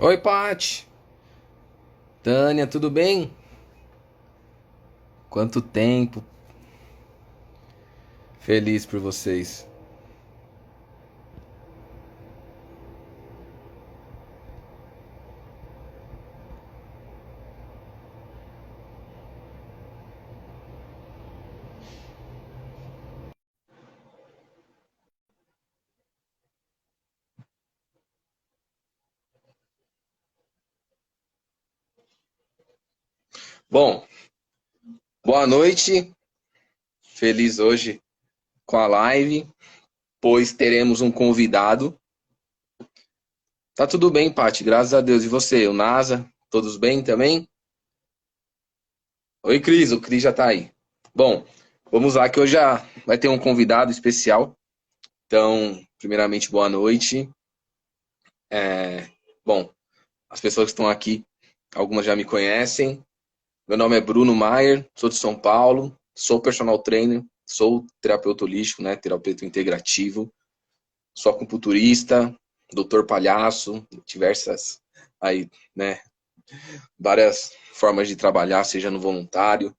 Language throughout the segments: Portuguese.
Oi, Pati. Tânia, tudo bem? Quanto tempo? Feliz por vocês. Bom, boa noite. Feliz hoje com a live, pois teremos um convidado. Tá tudo bem, Pati, graças a Deus. E você, o NASA? Todos bem também? Oi, Cris, o Cris já tá aí. Bom, vamos lá que hoje já vai ter um convidado especial. Então, primeiramente, boa noite. Bom, as pessoas que estão aqui, algumas já me conhecem. Meu nome é Bruno Maier, sou de São Paulo, sou personal trainer, sou terapeuta holístico, né, terapeuta integrativo, sou acupunturista, doutor palhaço, diversas aí, né, várias formas de trabalhar, seja no voluntário,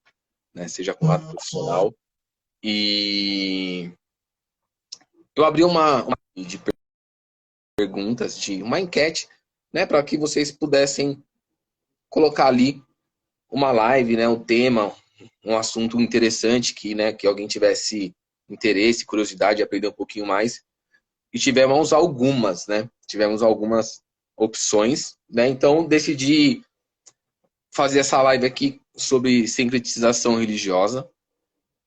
né, seja com lado profissional. E eu abri uma de perguntas, de uma enquete, né, para que vocês pudessem colocar ali uma live, né, um tema, um assunto interessante que, né, que alguém tivesse interesse, curiosidade de aprender um pouquinho mais. E tivemos algumas, né? Tivemos algumas opções, né? Então decidi fazer essa live aqui sobre sincretização religiosa.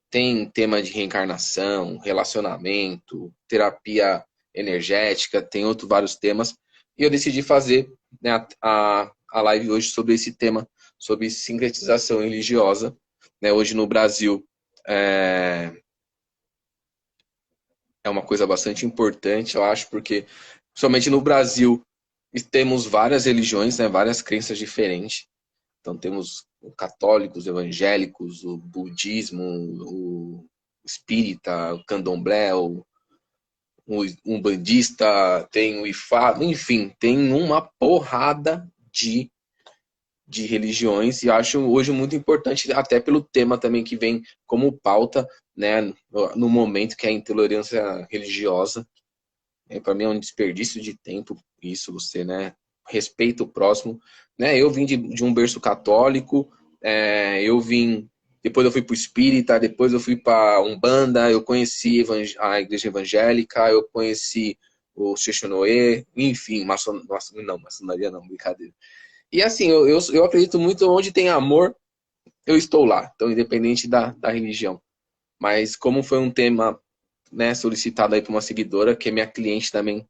Tem tema de reencarnação, relacionamento, terapia energética, tem outros vários temas. E eu decidi fazer, né, a live hoje sobre esse tema, sobre sincretização religiosa. Né? Hoje no Brasil é, é uma coisa bastante importante, eu acho, porque somente no Brasil temos várias religiões, né, várias crenças diferentes. Então temos católicos, evangélicos, o budismo, o espírita, o candomblé, o umbandista, tem o ifá, enfim, tem uma porrada de religiões e acho hoje muito importante, até pelo tema também que vem como pauta, né, no momento que é a intolerância religiosa. Para mim é um desperdício de tempo isso, você, né, respeita o próximo. Né? Eu vim de um berço católico, eu vim, depois eu fui para o espírita, depois eu fui para Umbanda, eu conheci a igreja evangélica, eu conheci o Xexonoê, enfim, não, maçonaria não, brincadeira. E assim, eu acredito muito onde tem amor, eu estou lá, então independente da religião. Mas como foi um tema, né, solicitado aí por uma seguidora, que é minha cliente também,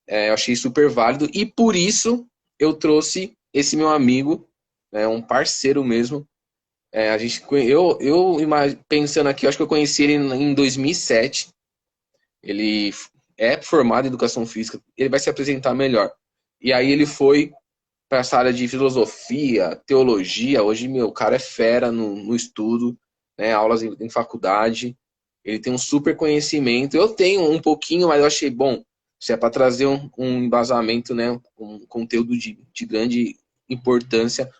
eu achei super válido e por isso eu trouxe esse meu amigo, né, um parceiro mesmo. A gente, pensando aqui, eu acho que eu conheci ele em 2007. Ele é formado em educação física, ele vai se apresentar melhor. E aí ele foi para essa área de filosofia, teologia. Hoje, meu, o cara é fera no estudo, né, aulas em faculdade. Ele tem um super conhecimento. Eu tenho um pouquinho, mas eu achei bom. Se é para trazer um embasamento, né, um conteúdo de grande importância,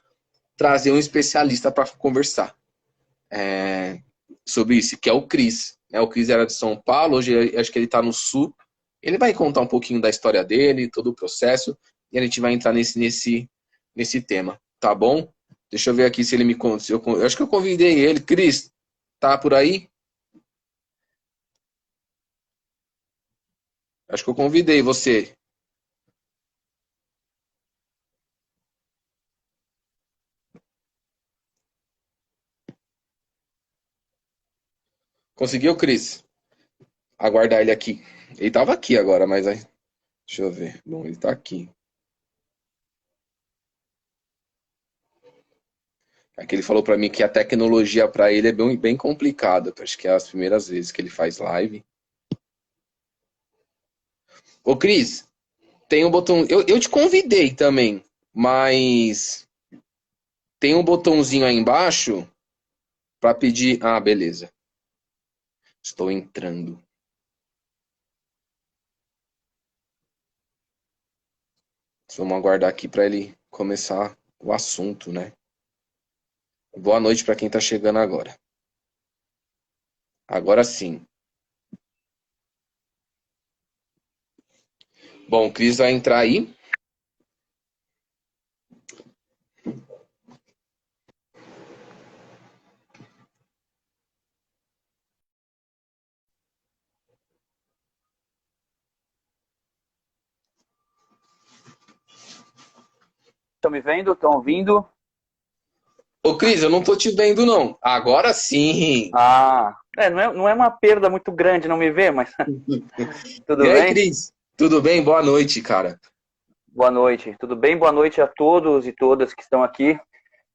trazer um especialista para conversar sobre isso, que é o Cris. O Cris era de São Paulo, hoje acho que ele está no Sul. Ele vai contar um pouquinho da história dele, todo o processo, e a gente vai entrar nesse tema, tá bom? Deixa eu ver aqui se ele me conta. Eu acho que eu convidei ele. Cris, tá por aí? Acho que eu convidei você. Conseguiu, Cris? Aguardar ele aqui. Ele estava aqui agora, mas aí, deixa eu ver. Bom, ele está aqui. Aqui ele falou para mim que a tecnologia para ele é bem complicada. Acho que é as primeiras vezes que ele faz live. Ô, Cris, tem um botão. Eu te convidei também, mas tem um botãozinho aí embaixo para pedir. Ah, beleza. Estou entrando. Vamos aguardar aqui para ele começar o assunto, né? Boa noite para quem está chegando agora. Agora sim. Bom, o Cris vai entrar aí. Estão me vendo? Estão ouvindo? Ô, Cris, eu não tô te vendo, não. Agora sim. Não é uma perda muito grande não me ver, mas E tudo aí, bem? Cris? Tudo bem? Boa noite, cara. Boa noite. Tudo bem? Boa noite a todos e todas que estão aqui.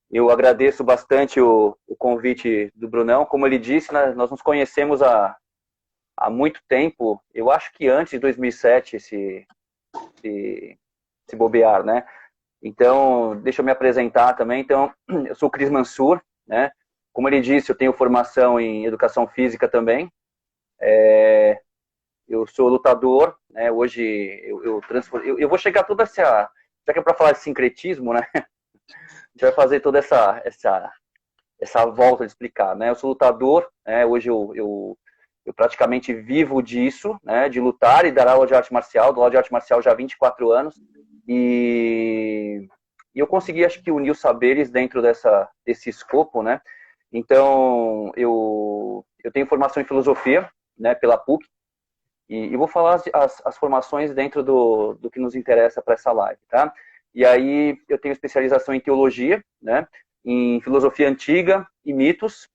Eu agradeço bastante o convite do Brunão. Como ele disse, né, nós nos conhecemos há muito tempo. Eu acho que antes de 2007, se bobear, né? Então, deixa eu me apresentar também. Então, eu sou o Cris Mansur, né? Como ele disse, eu tenho formação em educação física também. Eu sou lutador, né? Hoje eu vou chegar toda essa, já que é para falar de sincretismo, né? A gente vai fazer toda essa volta de explicar, né? Eu sou lutador, né? Hoje eu praticamente vivo disso, né? De lutar e dar aula de arte marcial, dou aula de arte marcial já há 24 anos e eu consegui, acho que, unir os saberes dentro desse escopo, né? Então, eu tenho formação em filosofia, né? Pela PUC. E vou falar as formações dentro do que nos interessa para essa live, tá? E aí eu tenho especialização em teologia, né? Em filosofia antiga e mitos,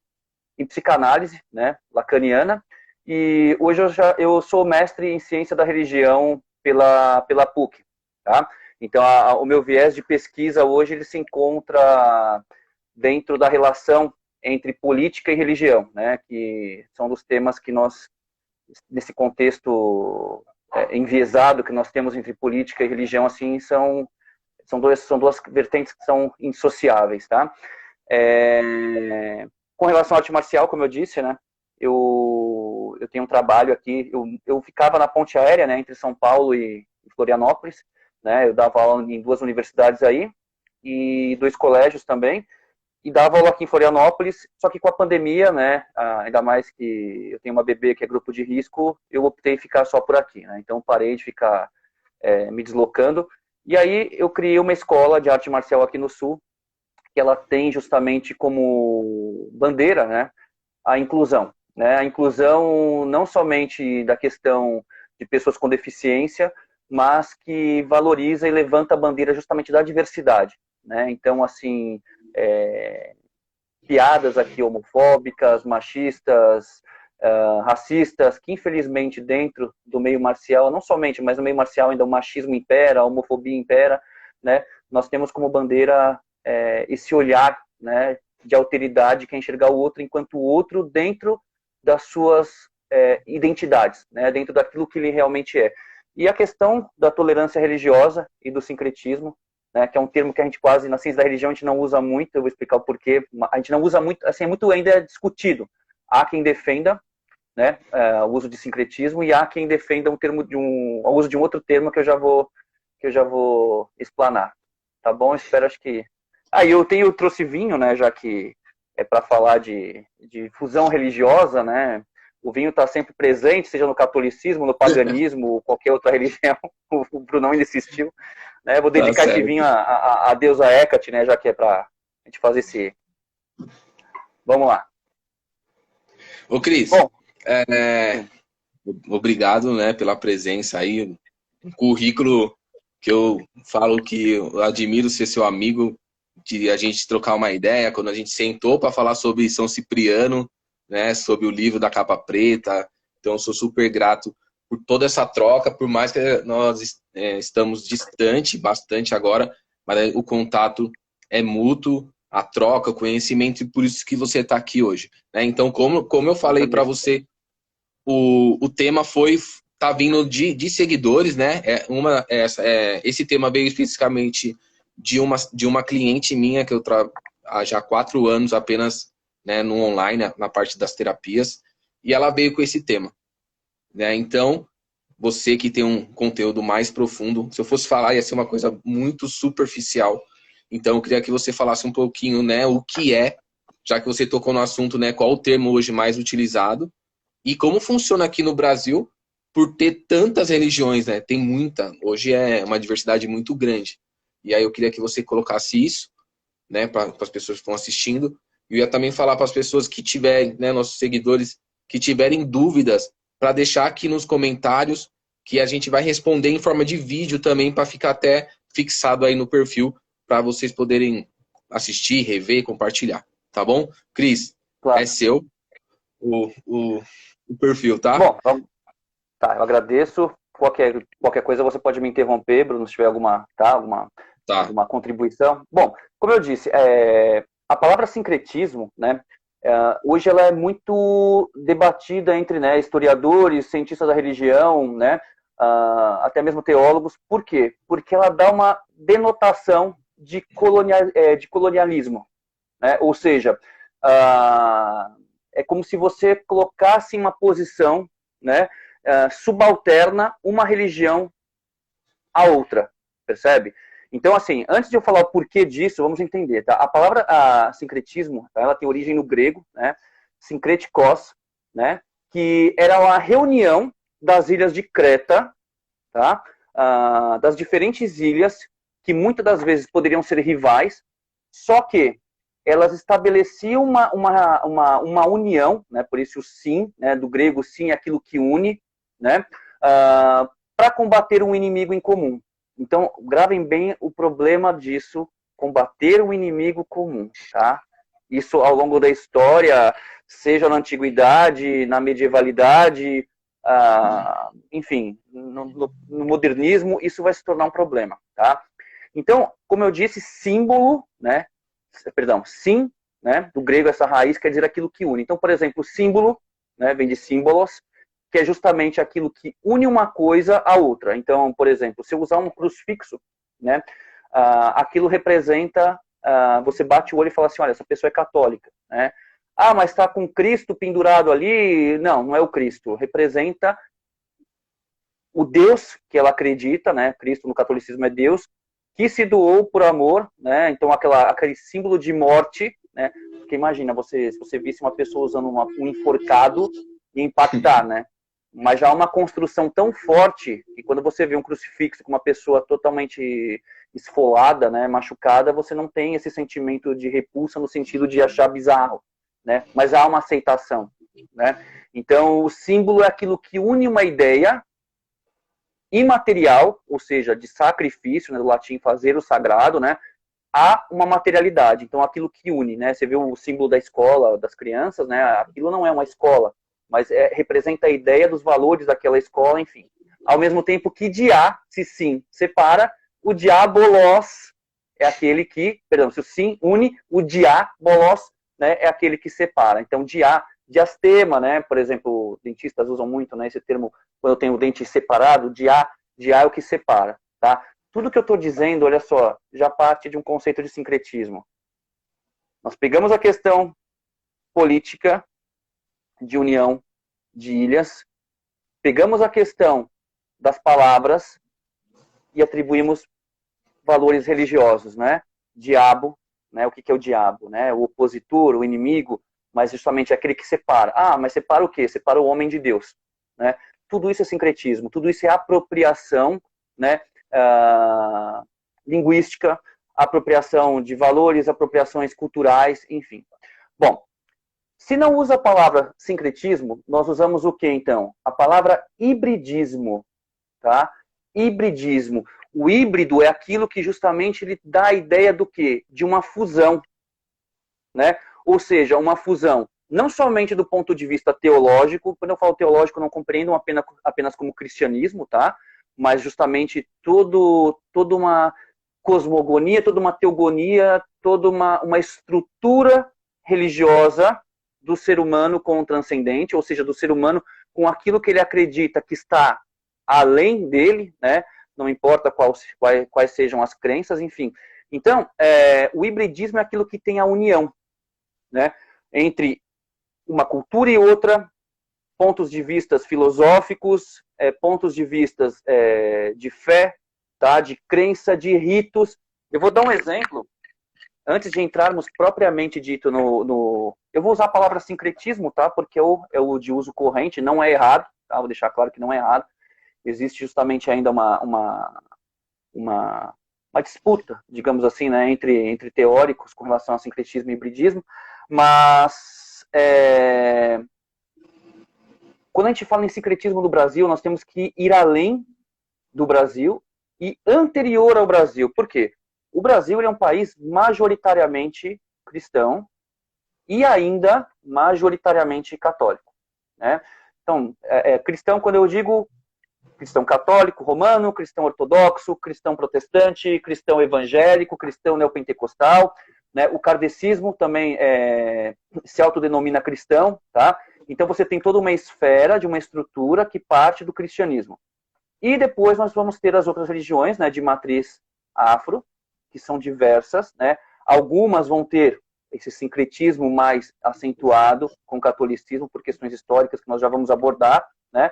em psicanálise, né? Lacaniana. E hoje eu sou mestre em ciência da religião pela PUC, tá? Então o meu viés de pesquisa hoje ele se encontra dentro da relação entre política e religião, né? Que são dos temas que nós nesse contexto enviesado que nós temos entre política e religião, assim, são duas vertentes que são indissociáveis, tá? Com relação à arte marcial, como eu disse, né, eu tenho um trabalho aqui, eu ficava na ponte aérea, né, entre São Paulo e Florianópolis, né, eu dava aula em duas universidades aí, e dois colégios também, e dava aula aqui em Florianópolis, só que com a pandemia, né, ainda mais que eu tenho uma bebê que é grupo de risco, eu optei ficar só por aqui, né, então parei de ficar me deslocando, e aí eu criei uma escola de arte marcial aqui no Sul, que ela tem justamente como bandeira, né, a inclusão não somente da questão de pessoas com deficiência, mas que valoriza e levanta a bandeira justamente da diversidade, né, então assim, é, piadas aqui homofóbicas, machistas, racistas, que infelizmente dentro do meio marcial, não somente, mas no meio marcial ainda o machismo impera, a homofobia impera, né? Nós temos como bandeira esse olhar, né, de alteridade que é enxergar o outro enquanto o outro dentro das suas identidades, né, dentro daquilo que ele realmente é. E a questão da tolerância religiosa e do sincretismo, né, que é um termo que a gente quase, na ciência da religião, a gente não usa muito, eu vou explicar o porquê, a gente não usa muito, assim, é muito ainda discutido. Há quem defenda, né, o uso de sincretismo e há quem defenda o uso de um outro termo que eu já vou explanar. Tá bom? Espero, acho que... eu trouxe vinho, né, já que é para falar de fusão religiosa, né, o vinho está sempre presente, seja no catolicismo, no paganismo, qualquer outra religião, o Brunão ainda insistiu, né, vou Tá dedicar esse vinho certo. à deusa Hecate, né, já que é para a gente fazer esse... Vamos lá. Ô, Cris, Bom, é, sim. obrigado, né, pela presença aí. Um currículo que eu falo que eu admiro ser seu amigo, de a gente trocar uma ideia, quando a gente sentou para falar sobre São Cipriano, né, sobre o livro da capa preta. Então, eu sou super grato por toda essa troca, por mais que nós estamos distante bastante agora, mas o contato é mútuo, a troca, o conhecimento, e por isso que você está aqui hoje, né? Então, como eu falei para Agradeço. você, o tema tá vindo de seguidores, né? Esse tema veio especificamente de uma cliente minha que eu trabalho há já 4 anos apenas, né, no online, na parte das terapias, e ela veio com esse tema, né? Então, você que tem um conteúdo mais profundo. Se eu fosse falar, ia ser uma coisa muito superficial. Então, eu queria que você falasse um pouquinho, né, o que é, já que você tocou no assunto, né, qual o termo hoje mais utilizado e como funciona aqui no Brasil por ter tantas religiões, né? Tem muita. Hoje é uma diversidade muito grande. E aí eu queria que você colocasse isso, né, para as pessoas que estão assistindo. E eu ia também falar para as pessoas que tiverem, né, nossos seguidores, que tiverem dúvidas, para deixar aqui nos comentários, que a gente vai responder em forma de vídeo também, para ficar até fixado aí no perfil, para vocês poderem assistir, rever, compartilhar. Tá bom? Cris, é Claro. seu o, o, o perfil, tá? Bom, vamos, tá, eu agradeço. Qualquer coisa você pode me interromper, Bruno, se tiver alguma, tá, Tá. alguma contribuição. Bom, como eu disse, a palavra sincretismo, né, hoje ela é muito debatida entre, né, historiadores, cientistas da religião, né, até mesmo teólogos. Por quê? Porque ela dá uma denotação de colonialismo, né? Ou seja, é como se você colocasse em uma posição, né, subalterna uma religião à outra, percebe? Então, assim, antes de eu falar o porquê disso, vamos entender, tá? A palavra sincretismo, tá? Ela tem origem no grego, né? Sinkretikos, né? Que era uma reunião das ilhas de Creta, tá? Das diferentes ilhas, que muitas das vezes poderiam ser rivais, só que elas estabeleciam uma união, né? Por isso o sim, né? Do grego sim é aquilo que une, né? Para combater um inimigo em comum. Então, gravem bem o problema disso, combater um inimigo comum, tá? Isso ao longo da história, seja na antiguidade, na medievalidade, enfim, no modernismo, isso vai se tornar um problema, tá? Então, como eu disse, símbolo, né? Perdão, sim, né? Do grego essa raiz quer dizer aquilo que une. Então, por exemplo, símbolo, né? Vem de símbolos, que é justamente aquilo que une uma coisa à outra. Então, por exemplo, se eu usar um crucifixo, né, aquilo representa, você bate o olho e fala assim, olha, essa pessoa é católica, né? Ah, mas está com Cristo pendurado ali? Não, não é o Cristo. Representa o Deus que ela acredita, né? Cristo no catolicismo é Deus, que se doou por amor, né? Então, aquele símbolo de morte, né? Porque imagina, se você visse uma pessoa usando um enforcado e impactar, né? Mas já há uma construção tão forte que quando você vê um crucifixo com uma pessoa totalmente esfolada, né, machucada, você não tem esse sentimento de repulsa no sentido de achar bizarro, né? Mas há uma aceitação, né? Então, o símbolo é aquilo que une uma ideia imaterial, ou seja, de sacrifício, né, do latim fazer o sagrado, né, a uma materialidade. Então, aquilo que une, né? Você vê o símbolo da escola, das crianças, né? Aquilo não é uma escola, mas representa a ideia dos valores daquela escola, enfim. Ao mesmo tempo que diá, se sim separa, o diabolos é aquele que, perdão, se o sim une, o diabolos, né, é aquele que separa. Então, diastema, né, por exemplo, dentistas usam muito, né, esse termo, quando eu tenho o dente separado, diá é o que separa, tá? Tudo que eu estou dizendo, olha só, já parte de um conceito de sincretismo. Nós pegamos a questão política, de união de ilhas, pegamos a questão das palavras e atribuímos valores religiosos, né? Diabo, né? O que é o diabo, né? O opositor, o inimigo, mas justamente aquele que separa. Ah, mas separa o quê? Separa o homem de Deus, né? Tudo isso é sincretismo, tudo isso é apropriação, né? Linguística, apropriação de valores, apropriações culturais, enfim. Bom, se não usa a palavra sincretismo, nós usamos o que então? A palavra hibridismo, tá? Hibridismo. O híbrido é aquilo que justamente ele dá a ideia do quê? De uma fusão, né? Ou seja, uma fusão não somente do ponto de vista teológico, quando eu falo teológico eu não compreendo apenas como cristianismo, tá? Mas justamente toda uma cosmogonia, toda uma teogonia, toda uma estrutura religiosa do ser humano com o transcendente, ou seja, do ser humano com aquilo que ele acredita que está além dele, né? Não importa quais sejam as crenças, enfim. Então, o hibridismo é aquilo que tem a união, né? Entre uma cultura e outra, pontos de vistas filosóficos, pontos de vistas de fé, tá? De crença, de ritos. Eu vou dar um exemplo, antes de entrarmos propriamente dito no... Eu vou usar a palavra sincretismo, tá? Porque é o de uso corrente, não é errado, tá? Vou deixar claro que não é errado. Existe justamente ainda uma disputa, digamos assim, né, entre teóricos com relação a sincretismo e hibridismo, mas quando a gente fala em sincretismo no Brasil, nós temos que ir além do Brasil e anterior ao Brasil. Por quê? O Brasil é um país majoritariamente cristão e ainda majoritariamente católico, né? Então, cristão, quando eu digo cristão católico, romano, cristão ortodoxo, cristão protestante, cristão evangélico, cristão neopentecostal, né? O kardecismo também se autodenomina cristão, tá? Então você tem toda uma esfera de uma estrutura que parte do cristianismo. E depois nós vamos ter as outras religiões, né, de matriz afro, que são diversas, né? Algumas vão ter esse sincretismo mais acentuado com o catolicismo por questões históricas que nós já vamos abordar, né?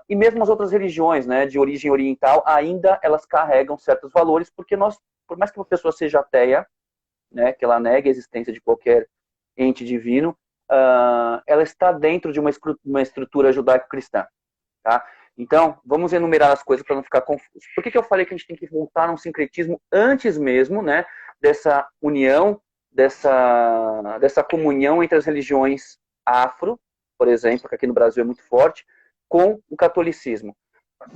E mesmo as outras religiões, né, de origem oriental, ainda elas carregam certos valores, porque nós, por mais que uma pessoa seja ateia, né, que ela negue a existência de qualquer ente divino, ela está dentro de uma estrutura judaico-cristã, tá? Então, vamos enumerar as coisas para não ficar confuso. Por que eu falei que a gente tem que voltar a um sincretismo antes mesmo, né, dessa união, dessa comunhão entre as religiões afro, por exemplo, que aqui no Brasil é muito forte, com o catolicismo?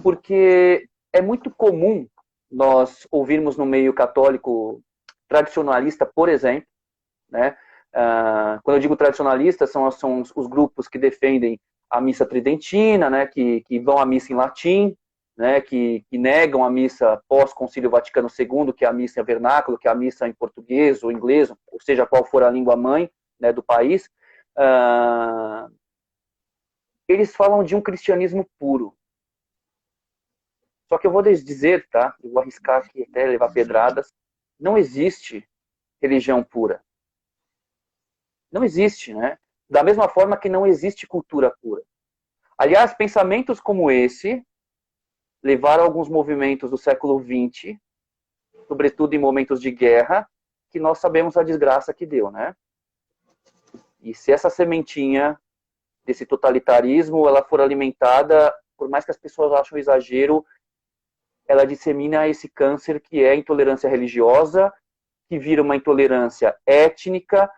Porque é muito comum nós ouvirmos no meio católico tradicionalista, por exemplo, né? Quando eu digo tradicionalista, são os grupos que defendem a missa tridentina, né, que vão à missa em latim, né, que negam a missa pós-concílio Vaticano II, que é a missa em vernáculo, que é a missa em português ou inglês, ou seja, qual for a língua mãe, né, do país. Eles falam de um cristianismo puro. Só que eu vou dizer, tá? Eu vou arriscar aqui até levar pedradas. Não existe religião pura. Não existe, né? Da mesma forma que não existe cultura pura. Aliás, pensamentos como esse levaram alguns movimentos do século XX, sobretudo em momentos de guerra, que nós sabemos a desgraça que deu, né? E se essa sementinha desse totalitarismo ela for alimentada, por mais que as pessoas achem exagero, ela dissemina esse câncer que é a intolerância religiosa, que vira uma intolerância étnica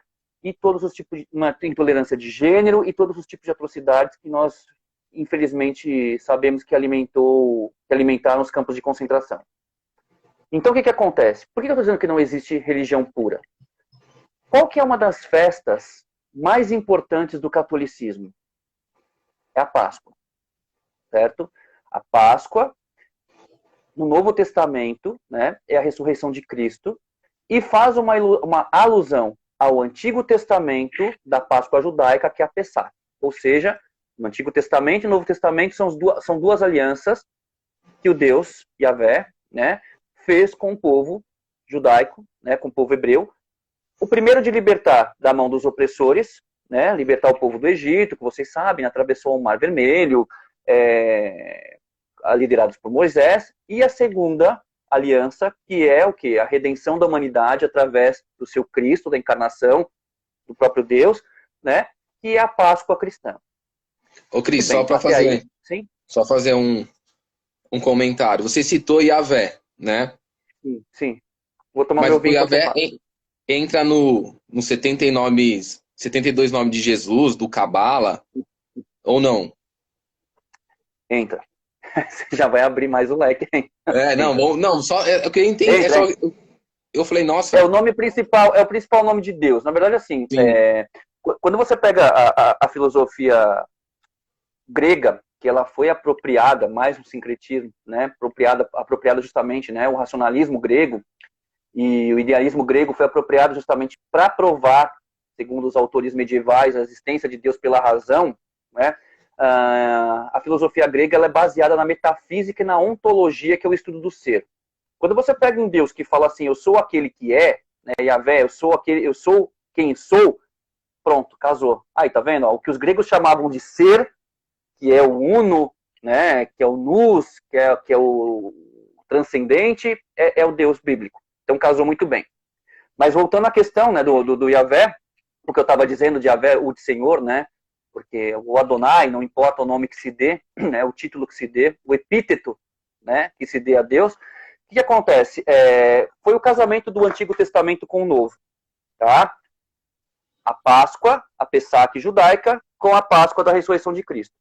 e todos os tipos de uma intolerância de gênero e todos os tipos de atrocidades que nós infelizmente sabemos que alimentaram os campos de concentração. Então o que acontece? Por que eu estou dizendo que não existe religião pura? Qual que é uma das festas mais importantes do catolicismo? É a Páscoa, certo? A Páscoa, no Novo Testamento, né, é a ressurreição de Cristo e faz uma alusão ao Antigo Testamento da Páscoa judaica, que é a Pessah. Ou seja, no Antigo Testamento e no Novo Testamento são duas alianças que o Deus, Yahvé, né, fez com o povo judaico, né, com o povo hebreu. O primeiro de libertar da mão dos opressores, né, libertar o povo do Egito, que vocês sabem, atravessou o Mar Vermelho, liderados por Moisés, e a segunda aliança, que é o quê? A redenção da humanidade através do seu Cristo, da encarnação do próprio Deus, né, que é a Páscoa cristã. Ô Cris, só para fazer um comentário. Você citou Yahvé, né? Sim. Vou tomar Mas meu vinho. o Yahvé entra no 72 nomes de Jesus, do Cabala, ou não? Entra. Você já vai abrir mais o leque, hein? Só eu queria entender. Eu falei, nossa. É o nome principal, é o principal nome de Deus. Na verdade, assim, quando você pega a filosofia grega, que ela foi apropriada, mais um sincretismo, né? Apropriada justamente, né? O racionalismo grego e o idealismo grego foi apropriado justamente para provar, segundo os autores medievais, a existência de Deus pela razão, né? A filosofia grega ela é baseada na metafísica e na ontologia, que é o estudo do ser. Quando você pega um Deus que fala assim, eu sou aquele que é, né, Yahvé, eu sou quem sou, pronto, casou. Aí, tá vendo? Ó, o que os gregos chamavam de ser, que é o uno, né, que é o nous, que é o transcendente, é o Deus bíblico. Então casou muito bem. Mas voltando à questão, né, do Yahvé, o que eu estava dizendo de Yahvé, o de Senhor, né, porque o Adonai, não importa o nome que se dê, né, o título que se dê, o epíteto, né, que se dê a Deus, o que acontece? Foi o casamento do Antigo Testamento com o Novo, tá? A Páscoa, a Pessaque judaica, com a Páscoa da ressurreição de Cristo.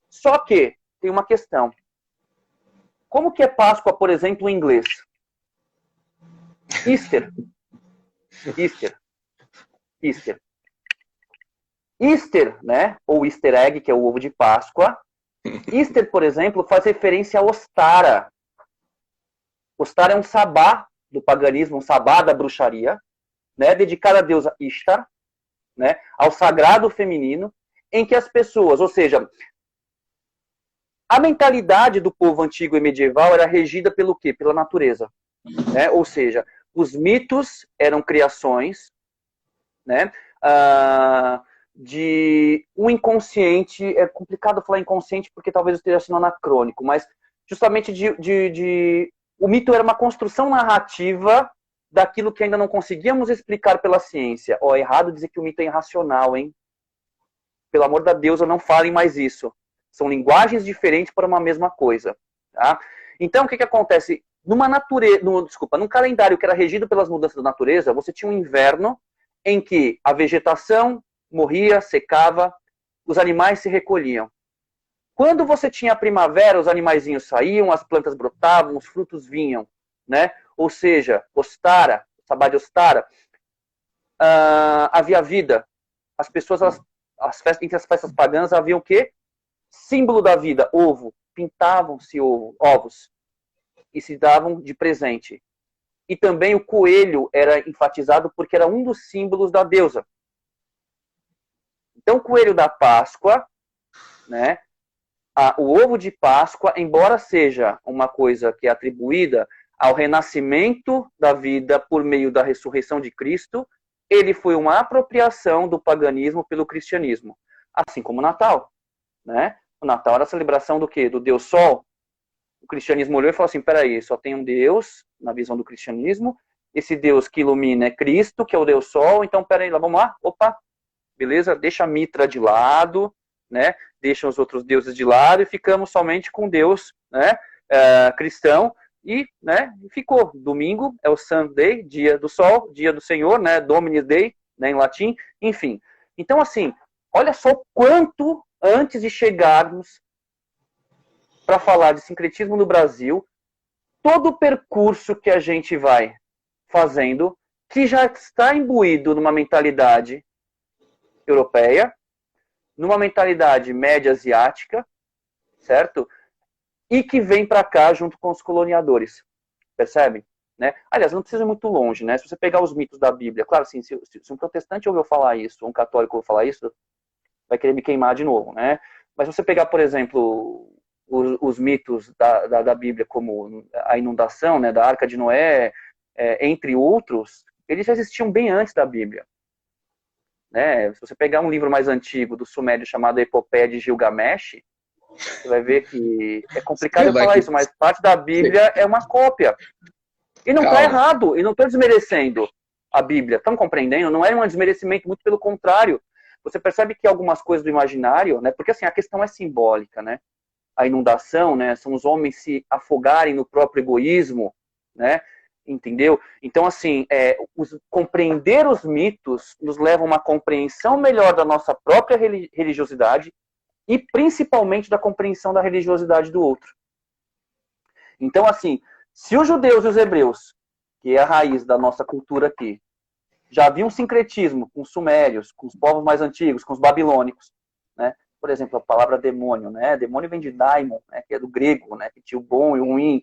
Só que tem uma questão. Como que é Páscoa, por exemplo, em inglês? Easter. Easter. Easter. Easter, né? Ou Easter egg, que é o ovo de Páscoa. Easter, por exemplo, faz referência a Ostara. Ostara é um sabá do paganismo, um sabá da bruxaria, né? Dedicado à deusa Ishtar, né? Ao sagrado feminino, em que as pessoas, ou seja, a mentalidade do povo antigo e medieval era regida pelo quê? Pela natureza, né? Ou seja, os mitos eram criações, né? De um inconsciente, é complicado falar inconsciente porque talvez eu esteja sendo anacrônico, mas justamente o mito era uma construção narrativa daquilo que ainda não conseguíamos explicar pela ciência. É errado dizer que o mito é irracional, hein? Pelo amor de Deus, não falem mais isso. São linguagens diferentes para uma mesma coisa. Tá? Então, o que acontece? Num calendário que era regido pelas mudanças da natureza, você tinha um inverno em que a vegetação morria, secava, os animais se recolhiam. Quando você tinha a primavera, os animaizinhos saíam, as plantas brotavam, os frutos vinham, né? Ou seja, Ostara, Sabá de Ostara, havia vida. As pessoas, entre as festas pagãs, havia o quê? Símbolo da vida, ovo. Pintavam-se ovos e se davam de presente. E também o coelho era enfatizado porque era um dos símbolos da deusa. Então, o coelho da Páscoa, né? O ovo de Páscoa, embora seja uma coisa que é atribuída ao renascimento da vida por meio da ressurreição de Cristo, ele foi uma apropriação do paganismo pelo cristianismo. Assim como o Natal, né? O Natal era a celebração do quê? Do Deus Sol. O cristianismo olhou e falou assim, peraí, só tem um Deus, na visão do cristianismo, esse Deus que ilumina é Cristo, que é o Deus Sol, então peraí, vamos lá, opa, beleza, deixa a Mitra de lado, né? Deixa os outros deuses de lado e ficamos somente com Deus, né? Cristão, e, né, ficou. Domingo é o Sunday, dia do sol, dia do Senhor, né? Domini Dei, né, em latim, enfim. Então, assim, olha só o quanto antes de chegarmos para falar de sincretismo no Brasil, todo o percurso que a gente vai fazendo, que já está imbuído numa mentalidade europeia, numa mentalidade média asiática, certo? E que vem para cá junto com os coloniadores, percebe? Né? Aliás, não precisa ir muito longe, né? Se você pegar os mitos da Bíblia, claro, assim, se um protestante ouviu falar isso, um católico ouviu falar isso, vai querer me queimar de novo, né? Mas se você pegar, por exemplo, os mitos da Bíblia, como a inundação, né, da Arca de Noé, entre outros, eles já existiam bem antes da Bíblia. Né? Se você pegar um livro mais antigo do Sumério chamado Epopeia de Gilgamesh, você vai ver que é complicado eu falar isso, mas parte da Bíblia é uma cópia. E não está errado, e não estou desmerecendo a Bíblia. Estão compreendendo? Não é um desmerecimento, muito pelo contrário. Você percebe que algumas coisas do imaginário, né? Porque assim, a questão é simbólica, né? A inundação, né? São os homens se afogarem no próprio egoísmo, né? Entendeu? Então, assim, compreender os mitos nos leva a uma compreensão melhor da nossa própria religiosidade e principalmente da compreensão da religiosidade do outro. Então, assim, se os judeus e os hebreus, que é a raiz da nossa cultura aqui, já havia um sincretismo com os sumérios, com os povos mais antigos, com os babilônicos, né? Por exemplo, a palavra demônio, né? Demônio vem de daimon, né? Que é do grego, né? Que tinha o bom e o ruim.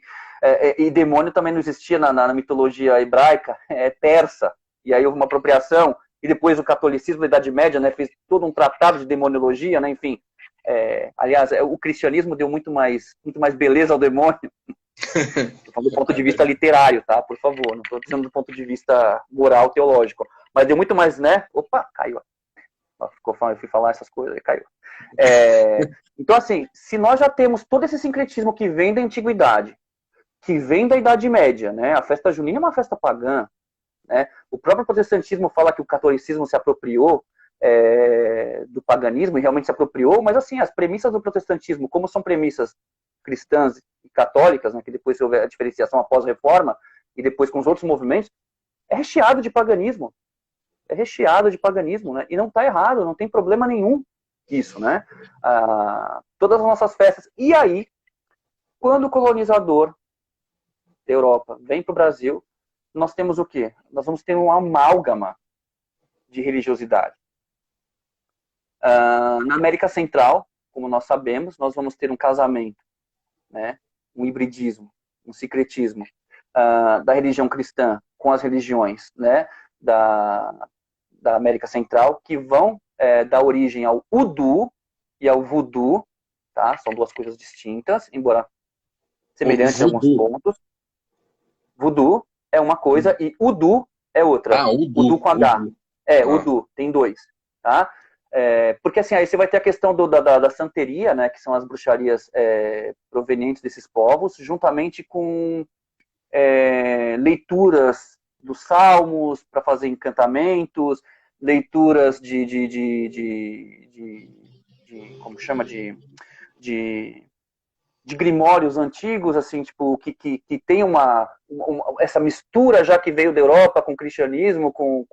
E demônio também não existia na mitologia hebraica, persa. E aí houve uma apropriação. E depois o catolicismo da Idade Média, né? Fez todo um tratado de demoniologia, né? Enfim. Aliás, o cristianismo deu muito mais beleza ao demônio. Do ponto de vista literário, tá? Por favor, não estou dizendo do ponto de vista moral, teológico. Mas deu muito mais, né? Opa, caiu. conforme eu fui falar essas coisas, caiu. Então, assim, se nós já temos todo esse sincretismo que vem da antiguidade, que vem da Idade Média, né? A festa junina é uma festa pagã, né? O próprio protestantismo fala que o catolicismo se apropriou do paganismo, e realmente se apropriou, mas assim, as premissas do protestantismo, como são premissas cristãs e católicas, né, que depois houve a diferenciação após a reforma, e depois com os outros movimentos, é recheado de paganismo. É recheado de paganismo, né? E não está errado, não tem problema nenhum isso, né? Todas as nossas festas. E aí, quando o colonizador da Europa vem para o Brasil, nós temos o quê? Nós vamos ter um amálgama de religiosidade. Na América Central, como nós sabemos, nós vamos ter um casamento, né? Um hibridismo, um sincretismo da religião cristã com as religiões, né? da América Central, que vão dar origem ao Udu e ao Voodoo, tá? São duas coisas distintas, embora semelhantes em alguns pontos. Voodoo é uma coisa e Udu é outra. Udu com H. Udu, tem dois, tá? Porque assim, aí você vai ter a questão da santeria, né, que são as bruxarias provenientes desses povos, juntamente com leituras dos salmos para fazer encantamentos, leituras como chama, de grimórios antigos, assim, tipo, que tem essa mistura já que veio da Europa com o cristianismo, com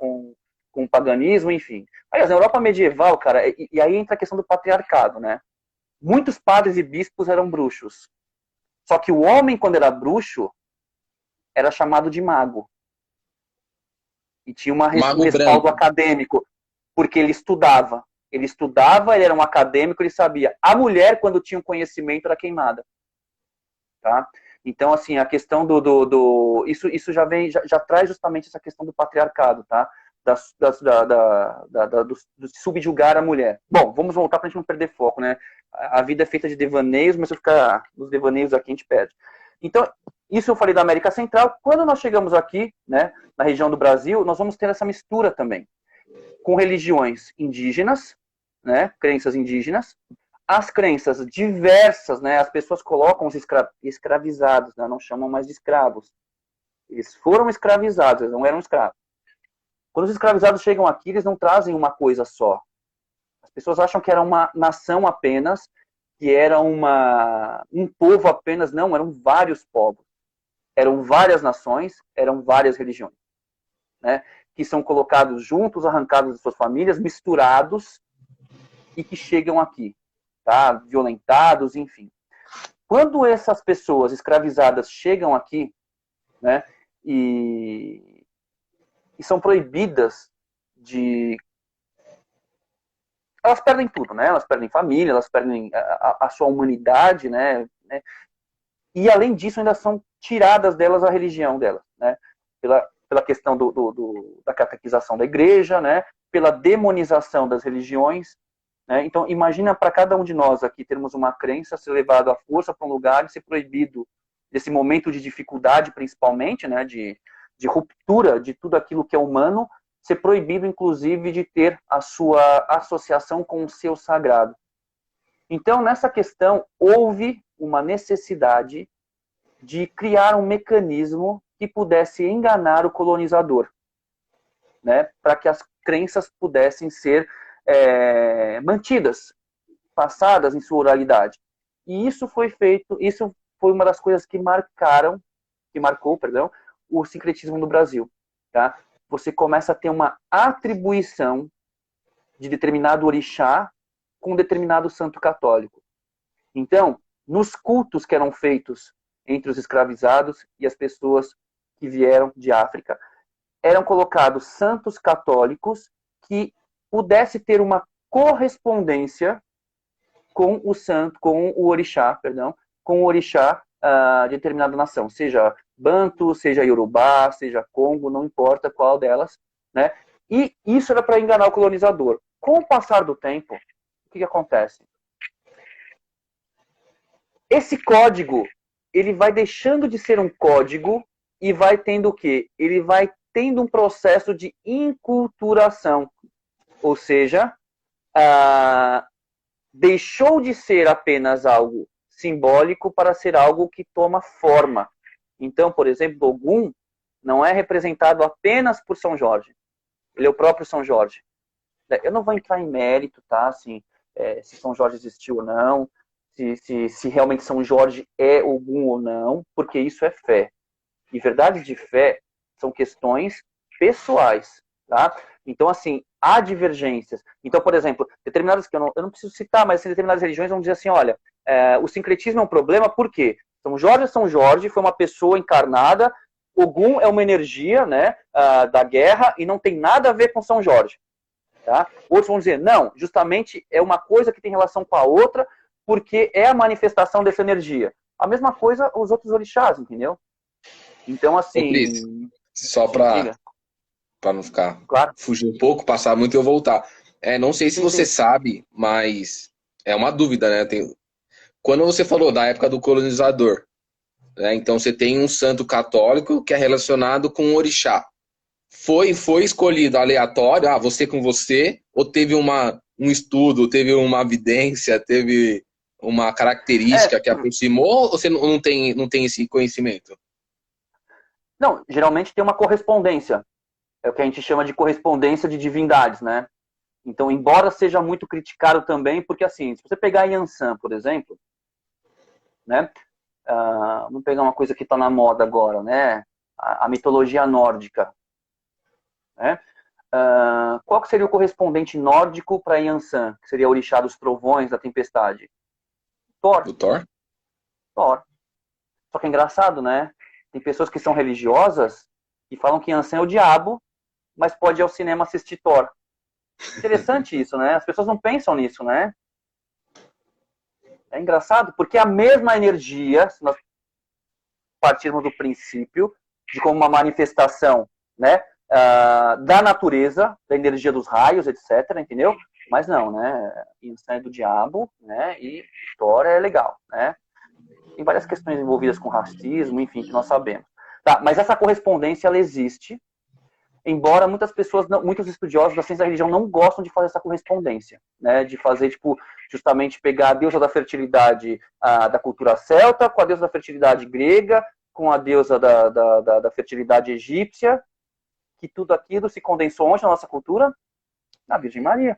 o paganismo, enfim. Aliás, na Europa medieval, cara, e aí entra a questão do patriarcado, né? Muitos padres e bispos eram bruxos. Só que o homem, quando era bruxo, era chamado de mago. E tinha um respaldo acadêmico, porque ele estudava. Ele era um acadêmico, ele sabia. A mulher, quando tinha um conhecimento, era queimada. Tá? Então, assim, a questão isso já traz justamente essa questão do patriarcado, tá? Do subjugar a mulher. Bom, vamos voltar para a gente não perder foco, né? A vida é feita de devaneios, mas se eu ficar nos devaneios aqui, a gente perde. Então, isso eu falei da América Central. Quando nós chegamos aqui, né, na região do Brasil, nós vamos ter essa mistura também, com religiões indígenas, né, crenças indígenas, as crenças diversas, né, as pessoas colocam os escravizados, né, não chamam mais de escravos. Eles foram escravizados, eles não eram escravos. Quando os escravizados chegam aqui, eles não trazem uma coisa só. As pessoas acham que era uma nação apenas, que era um povo apenas. Não, eram vários povos. Eram várias nações, eram várias religiões, né, que são colocados juntos, arrancados de suas famílias, misturados, e que chegam aqui, tá? Violentados, enfim. Quando essas pessoas escravizadas chegam aqui, né, e são proibidas elas perdem tudo, né? Elas perdem família, elas perdem a sua humanidade, né? E além disso, ainda são tiradas delas a religião delas, né? Pela questão da catequização da igreja, né? Pela demonização das religiões, né? Então, imagina para cada um de nós aqui termos uma crença, ser levado à força para um lugar e ser proibido desse momento de dificuldade, principalmente, né? De ruptura de tudo aquilo que é humano, ser proibido, inclusive, de ter a sua associação com o seu sagrado. Então, nessa questão, houve uma necessidade de criar um mecanismo que pudesse enganar o colonizador, né, para que as crenças pudessem ser mantidas, passadas em sua oralidade. E isso foi feito, isso foi uma das coisas que marcou, o sincretismo no Brasil. Tá? Você começa a ter uma atribuição de determinado orixá com determinado santo católico. Então, nos cultos que eram feitos entre os escravizados e as pessoas que vieram de África, eram colocados santos católicos que pudesse ter uma correspondência com o orixá de determinada nação, seja Banto, seja Yorubá, seja Congo, não importa qual delas, né? E isso era para enganar o colonizador. Com o passar do tempo, o que acontece? Esse código, ele vai deixando de ser um código e vai tendo o quê? Ele vai tendo um processo de inculturação. Ou seja, deixou de ser apenas algo simbólico para ser algo que toma forma. Então, por exemplo, Ogum não é representado apenas por São Jorge. Ele é o próprio São Jorge. Eu não vou entrar em mérito, tá? Assim, se São Jorge existiu ou não, se realmente São Jorge é Ogum ou não, porque isso é fé. E verdades de fé são questões pessoais, tá? Então, assim, há divergências. Então, por exemplo, determinadas que eu não preciso citar, mas determinadas religiões vão dizer assim, olha, o sincretismo é um problema, por quê? São Jorge foi uma pessoa encarnada, Ogum é uma energia, né, da guerra e não tem nada a ver com São Jorge. Tá? Outros vão dizer, não, justamente é uma coisa que tem relação com a outra, porque é a manifestação dessa energia. A mesma coisa os outros orixás, entendeu? Então, Ô, Cris, assim... só para não ficar, claro. fugir um pouco, passar muito e eu voltar. Não sei se Sim, você sim. sabe, mas é uma dúvida, né? Quando você falou da época do colonizador, né? Então você tem um santo católico que é relacionado com o orixá. Foi escolhido aleatório, você com você, ou teve um estudo, teve uma evidência, teve uma característica que aproximou, ou você não tem esse conhecimento? Não, geralmente tem uma correspondência. É o que a gente chama de correspondência de divindades, né? Então, embora seja muito criticado também, porque assim, se você pegar Yansan, por exemplo, né? Vamos pegar uma coisa que está na moda agora, né? A mitologia nórdica, né? Qual que seria o correspondente nórdico para Yansan, que seria o orixá dos trovões, da tempestade? Thor. Do Thor? Thor. Só que é engraçado, né? Tem pessoas que são religiosas e falam que Yansan é o diabo, mas pode ir ao cinema assistir Thor. Interessante isso, né? As pessoas não pensam nisso, né? É engraçado, porque a mesma energia, se nós partirmos do princípio de como uma manifestação, né, da natureza, da energia dos raios, etc., entendeu? Mas não, né? Yansan é do diabo, né? E Thor é legal, né? Tem várias questões envolvidas com racismo, enfim, que nós sabemos. Tá, mas essa correspondência, ela existe, embora muitas pessoas, muitos estudiosos da ciência da religião não gostam de fazer essa correspondência, né? De fazer, tipo, justamente pegar a deusa da fertilidade da cultura celta com a deusa da fertilidade grega, com a deusa da fertilidade egípcia, que tudo aquilo se condensou onde na nossa cultura? Na Virgem Maria,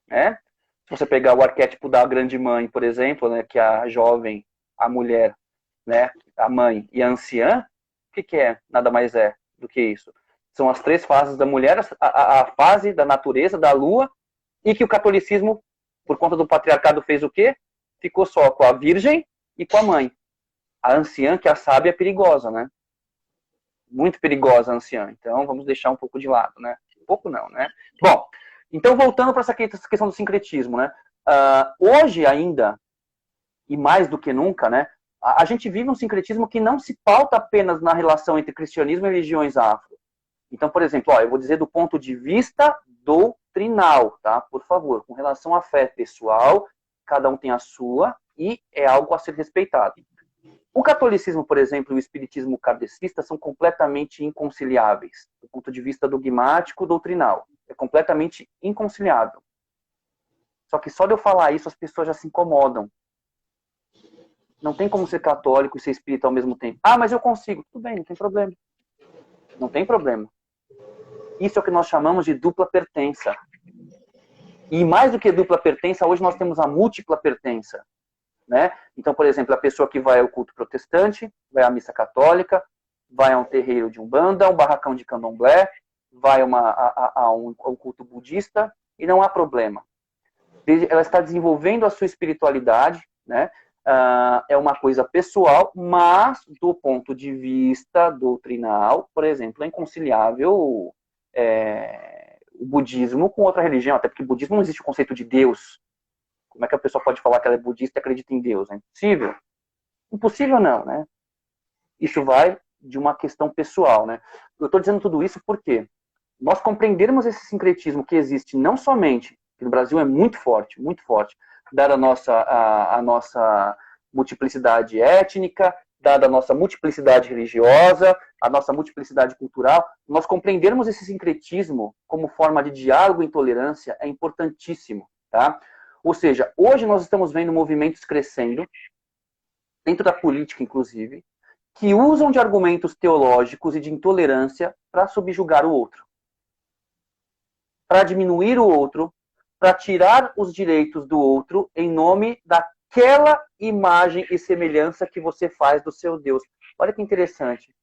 né? Se você pegar o arquétipo da grande mãe, por exemplo, né, que é a jovem, a mulher, né, a mãe e a anciã, o que é? Nada mais é do que isso. São as três fases da mulher, a fase da natureza, da lua, e que o catolicismo, por conta do patriarcado, fez o quê? Ficou só com a virgem e com a mãe. A anciã, que é a sábia, é perigosa, né? Muito perigosa a anciã. Então, vamos deixar um pouco de lado, né? Um pouco não, né? Bom, então, voltando para essa questão do sincretismo, né? Hoje ainda, e mais do que nunca, né? A gente vive um sincretismo que não se pauta apenas na relação entre cristianismo e religiões afro. Então, por exemplo, eu vou dizer do ponto de vista doutrinal, tá? Por favor, com relação à fé pessoal, cada um tem a sua e é algo a ser respeitado. O catolicismo, por exemplo, e o espiritismo kardecista são completamente inconciliáveis, do ponto de vista dogmático, doutrinal. É completamente inconciliável. Só que só de eu falar isso, as pessoas já se incomodam. Não tem como ser católico e ser espírita ao mesmo tempo. Mas eu consigo. Tudo bem, não tem problema. Não tem problema. Isso é o que nós chamamos de dupla pertença. E mais do que dupla pertença, hoje nós temos a múltipla pertença. Né? Então, por exemplo, a pessoa que vai ao culto protestante, vai à missa católica, vai a um terreiro de umbanda, um barracão de candomblé, vai a um culto budista, e não há problema. Ela está desenvolvendo a sua espiritualidade, né? É uma coisa pessoal, mas do ponto de vista doutrinal, por exemplo, é inconciliável o budismo com outra religião, até porque o budismo não existe o conceito de Deus. Como é que a pessoa pode falar que ela é budista e acredita em Deus? É impossível. Impossível não, né? Isso vai de uma questão pessoal, né? Eu estou dizendo tudo isso porque nós compreendermos esse sincretismo que existe não somente, que no Brasil é muito forte, dada a nossa multiplicidade étnica, dada a nossa multiplicidade religiosa, a nossa multiplicidade cultural, nós compreendermos esse sincretismo como forma de diálogo e intolerância é importantíssimo, tá? Ou seja, hoje nós estamos vendo movimentos crescendo, dentro da política inclusive, que usam de argumentos teológicos e de intolerância para subjugar o outro, para diminuir o outro, para tirar os direitos do outro em nome daquela imagem e semelhança que você faz do seu Deus. Olha que interessante,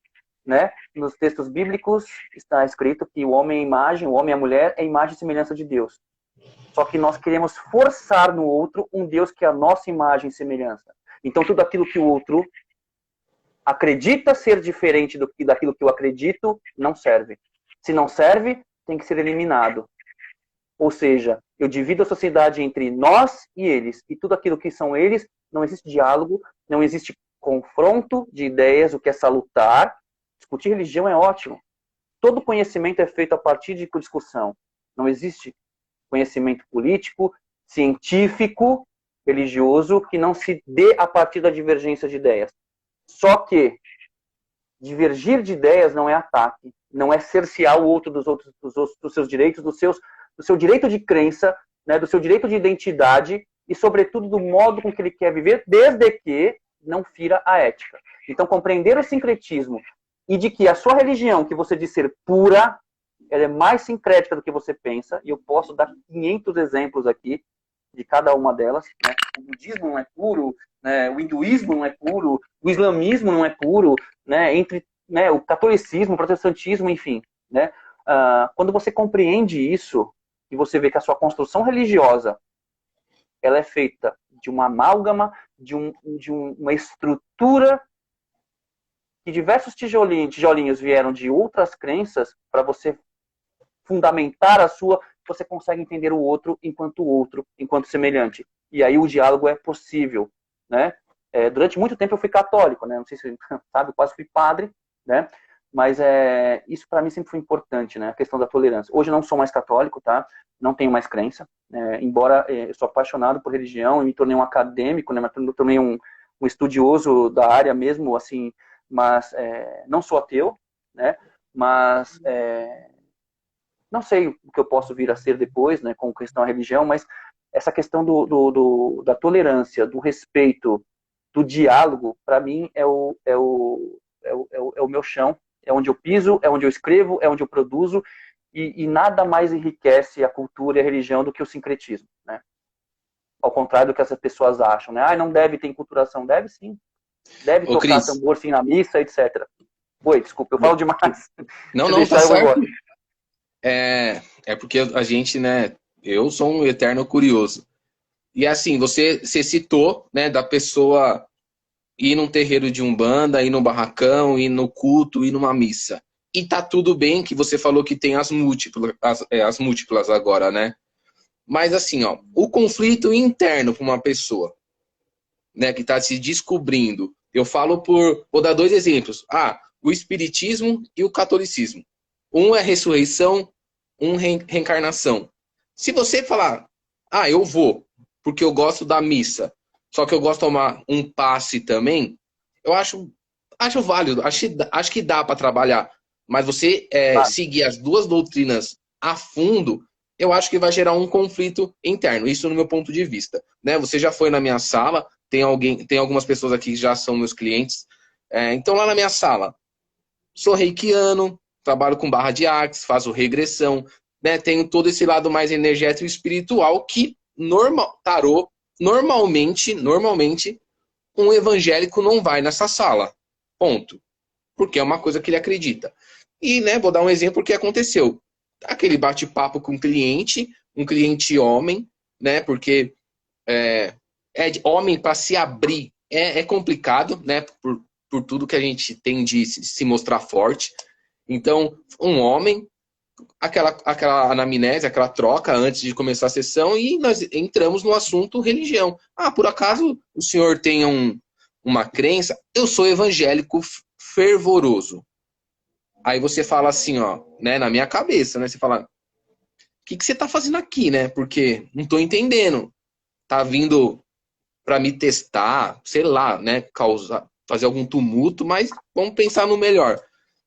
né? Nos textos bíblicos está escrito que o homem é imagem, o homem e a mulher é imagem e semelhança de Deus. Só que nós queremos forçar no outro um Deus que é a nossa imagem e semelhança. Então tudo aquilo que o outro acredita ser diferente daquilo que eu acredito, não serve. Se não serve, tem que ser eliminado. Ou seja, eu divido a sociedade entre nós e eles. E tudo aquilo que são eles, não existe diálogo, não existe confronto de ideias, o que é salutar. Discutir religião é ótimo. Todo conhecimento é feito a partir de discussão. Não existe conhecimento político, científico, religioso, que não se dê a partir da divergência de ideias. Só que divergir de ideias não é ataque, não é cercear o outro dos seus direitos, do seu direito de crença, né, do seu direito de identidade e, sobretudo, do modo com que ele quer viver, desde que não fira a ética. Então, compreender o sincretismo e de que a sua religião, que você diz ser pura, ela é mais sincrética do que você pensa, e eu posso dar 500 exemplos aqui de cada uma delas. Né? O budismo não é puro, né? O hinduísmo não é puro, o islamismo não é puro, né? Entre, né, o catolicismo, o protestantismo, enfim. Né? Quando você compreende isso, e você vê que a sua construção religiosa ela é feita de uma amálgama, de uma estrutura que diversos tijolinhos vieram de outras crenças para você fundamentar a sua, você consegue entender o outro, enquanto semelhante. E aí o diálogo é possível, né? Durante muito tempo eu fui católico, né? Não sei se você sabe, eu quase fui padre, né? Mas isso para mim sempre foi importante, né? A questão da tolerância. Hoje eu não sou mais católico, tá? Não tenho mais crença, embora eu sou apaixonado por religião e me tornei um acadêmico, né? Me tornei um estudioso da área mesmo, assim, mas não sou ateu, né? Mas não sei o que eu posso vir a ser depois, né, com questão à religião, mas essa questão da tolerância, do respeito, do diálogo, para mim é o meu chão, é onde eu piso, é onde eu escrevo, é onde eu produzo, e nada mais enriquece a cultura e a religião do que o sincretismo, né? Ao contrário do que essas pessoas acham, né? Não deve ter enculturação. Deve sim. Deve Ô, tocar Cris. tambor sim na missa, etc. Oi, desculpa, eu falo demais. Não, Se não, tá deixar, eu vou certo. embora. É porque a gente, né? Eu sou um eterno curioso. E assim, você citou, né, da pessoa ir num terreiro de umbanda, ir no barracão, ir no culto, ir numa missa. E tá tudo bem que você falou que tem as múltiplas agora, né? Mas assim, ó, o conflito interno com uma pessoa, né, que está se descobrindo. Vou dar dois exemplos. O espiritismo e o catolicismo. Um é ressurreição, um reencarnação. Se você falar, eu vou, porque eu gosto da missa, só que eu gosto de tomar um passe também, eu acho válido, acho que dá para trabalhar. Mas você Claro. seguir as duas doutrinas a fundo, eu acho que vai gerar um conflito interno. Isso no meu ponto de vista. Né? Você já foi na minha sala, tem algumas pessoas aqui que já são meus clientes. Então, lá na minha sala, sou reikiano, trabalho com barra de artes, faço regressão, né? Tenho todo esse lado mais energético e espiritual que tarô, normalmente, um evangélico não vai nessa sala. Ponto. Porque é uma coisa que ele acredita. E, né, vou dar um exemplo que aconteceu. Aquele bate-papo com um cliente homem, né? Porque homem para se abrir é complicado, né? Por tudo que a gente tem de se mostrar forte. Então, um homem, aquela anamnese, aquela troca antes de começar a sessão, e nós entramos no assunto religião. Por acaso o senhor tem uma crença? Eu sou evangélico fervoroso. Aí você fala assim, ó, né, na minha cabeça, né? Você fala, o que você tá fazendo aqui, né? Porque não tô entendendo. Tá vindo para me testar, sei lá, né? fazer algum tumulto, mas vamos pensar no melhor.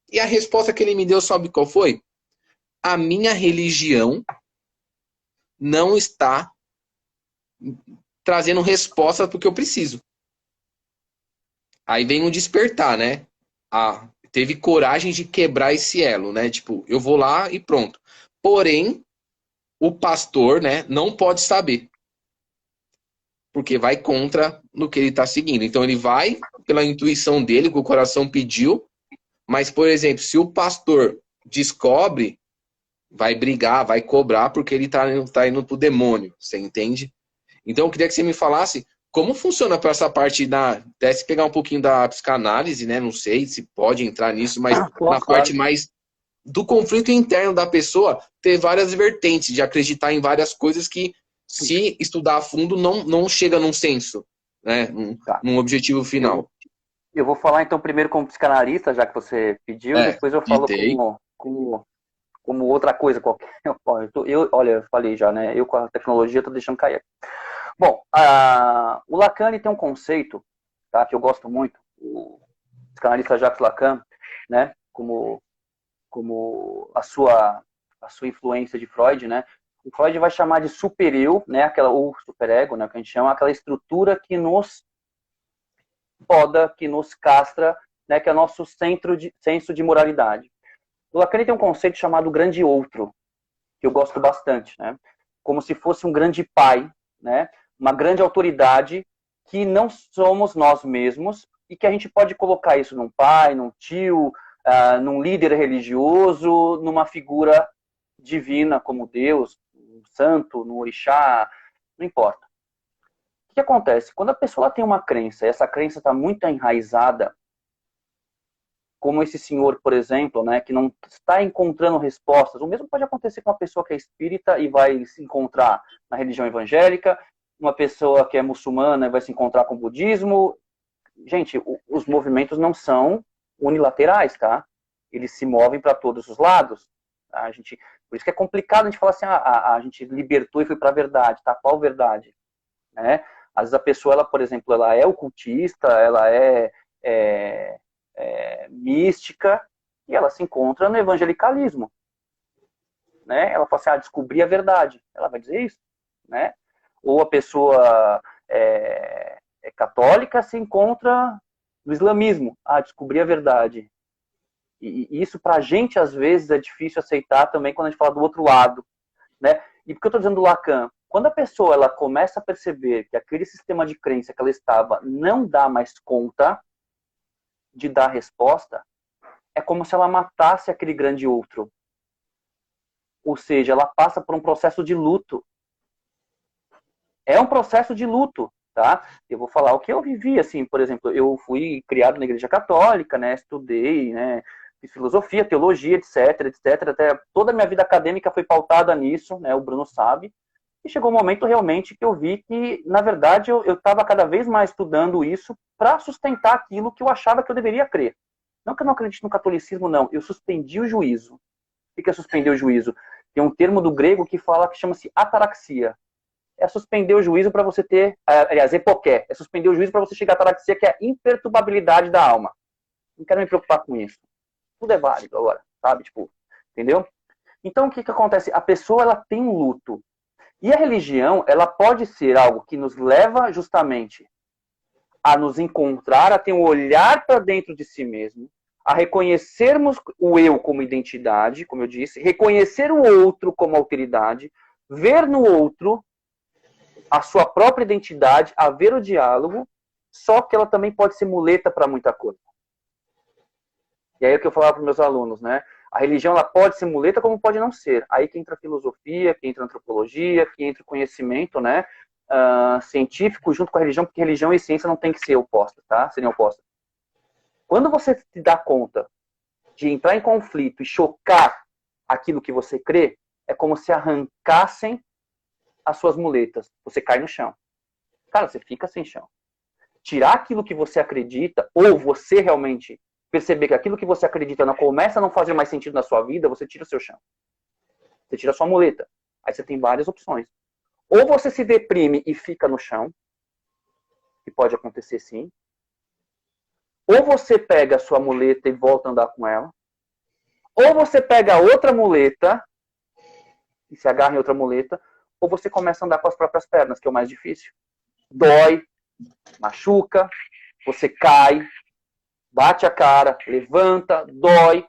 E a resposta que ele me deu, sabe qual foi? A minha religião não está trazendo resposta para o que eu preciso. Aí vem um despertar, né? Teve coragem de quebrar esse elo, né? Tipo, eu vou lá e pronto. Porém, o pastor, né, não pode saber. Porque vai contra no que ele está seguindo. Então ele vai pela intuição dele, que o coração pediu, mas, por exemplo, se o pastor descobre, vai brigar, vai cobrar, porque ele tá indo pro demônio, você entende? Então eu queria que você me falasse como funciona para essa parte até se pegar um pouquinho da psicanálise, né? Não sei se pode entrar nisso, mas Pô, na parte claro. mais do conflito interno da pessoa, ter várias vertentes, de acreditar em várias coisas que, se estudar a fundo, não chega num senso, né? Tá. Num objetivo Eu, final. eu vou falar então primeiro como psicanalista, já que você pediu, e É, depois eu falo ditei. como outra coisa qualquer. Olha, eu falei já, né? Eu com a tecnologia estou deixando cair. Bom, o Lacan tem um conceito, tá, que eu gosto muito, o psicanalista Jacques Lacan, né, como a sua influência de Freud, né? O Freud vai chamar de supereu, né, ou superego, né, que a gente chama aquela estrutura que nos poda, que nos castra, né, que é o nosso senso de moralidade. O Lacan tem um conceito chamado grande outro, que eu gosto bastante, né? Como se fosse um grande pai, né? Uma grande autoridade que não somos nós mesmos e que a gente pode colocar isso num pai, num tio, num líder religioso, numa figura divina como Deus, um santo, no orixá, não importa. O que acontece? Quando a pessoa tem uma crença e essa crença está muito enraizada, como esse senhor, por exemplo, né, que não está encontrando respostas. O mesmo pode acontecer com uma pessoa que é espírita e vai se encontrar na religião evangélica, uma pessoa que é muçulmana e vai se encontrar com o budismo. Gente, os movimentos não são unilaterais, tá? Eles se movem para todos os lados. Tá? Por isso que é complicado a gente falar assim, a gente libertou e foi para a verdade, tá? Qual verdade? Né? Às vezes a pessoa, ela, por exemplo, ela é ocultista, ela é mística, e ela se encontra no evangelicalismo. Né? Ela fala assim, descobri a verdade. Ela vai dizer isso. Né? Ou a pessoa é católica se encontra no islamismo. Descobri a verdade. E isso pra gente, às vezes, é difícil aceitar também quando a gente fala do outro lado. Né? E por que eu estou dizendo do Lacan? Quando a pessoa ela começa a perceber que aquele sistema de crença que ela estava não dá mais conta de dar resposta, é como se ela matasse aquele grande outro. Ou seja, ela passa por um processo de luto. É um processo de luto, tá? Eu vou falar o que eu vivi, assim, por exemplo, eu fui criado na igreja católica, né, estudei, né, fiz filosofia, teologia, etc, etc, até toda a minha vida acadêmica foi pautada nisso, né, o Bruno sabe, e chegou um momento realmente que eu vi que, na verdade, eu estava cada vez mais estudando isso para sustentar aquilo que eu achava que eu deveria crer. Não que eu não acredite no catolicismo, não, eu suspendi o juízo. O que é suspender o juízo? Tem um termo do grego que fala que chama-se ataraxia. É suspender o juízo para você ter, aliás, epoqué, é suspender o juízo para você chegar à ataraxia, que é a imperturbabilidade da alma. Não quero me preocupar com isso. Tudo é válido agora, sabe? Tipo, entendeu? Então, o que acontece? A pessoa, ela tem um luto. E a religião, ela pode ser algo que nos leva justamente a nos encontrar, a ter um olhar para dentro de si mesmo, a reconhecermos o eu como identidade, como eu disse, reconhecer o outro como autoridade, ver no outro a sua própria identidade, haver o diálogo, só que ela também pode ser muleta para muita coisa. E aí é o que eu falava para os meus alunos, né? A religião ela pode ser muleta como pode não ser. Aí que entra a filosofia, que entra a antropologia, que entra o conhecimento, né? Científico junto com a religião, porque religião e ciência não tem que ser opostas, tá? Seriam opostas. Quando você se dá conta de entrar em conflito e chocar aquilo que você crê, é como se arrancassem as suas muletas. Você cai no chão. Cara, você fica sem chão. Tirar aquilo que você acredita, ou você realmente perceber que aquilo que você acredita não começa a não fazer mais sentido na sua vida, você tira o seu chão. Você tira a sua muleta. Aí você tem várias opções. Ou você se deprime e fica no chão, que pode acontecer sim, Ou você pega a sua muleta e volta a andar com ela, ou você pega outra muleta e se agarra em outra muleta, ou você começa a andar com as próprias pernas, que é o mais difícil. Dói, machuca, você cai, bate a cara, levanta, dói.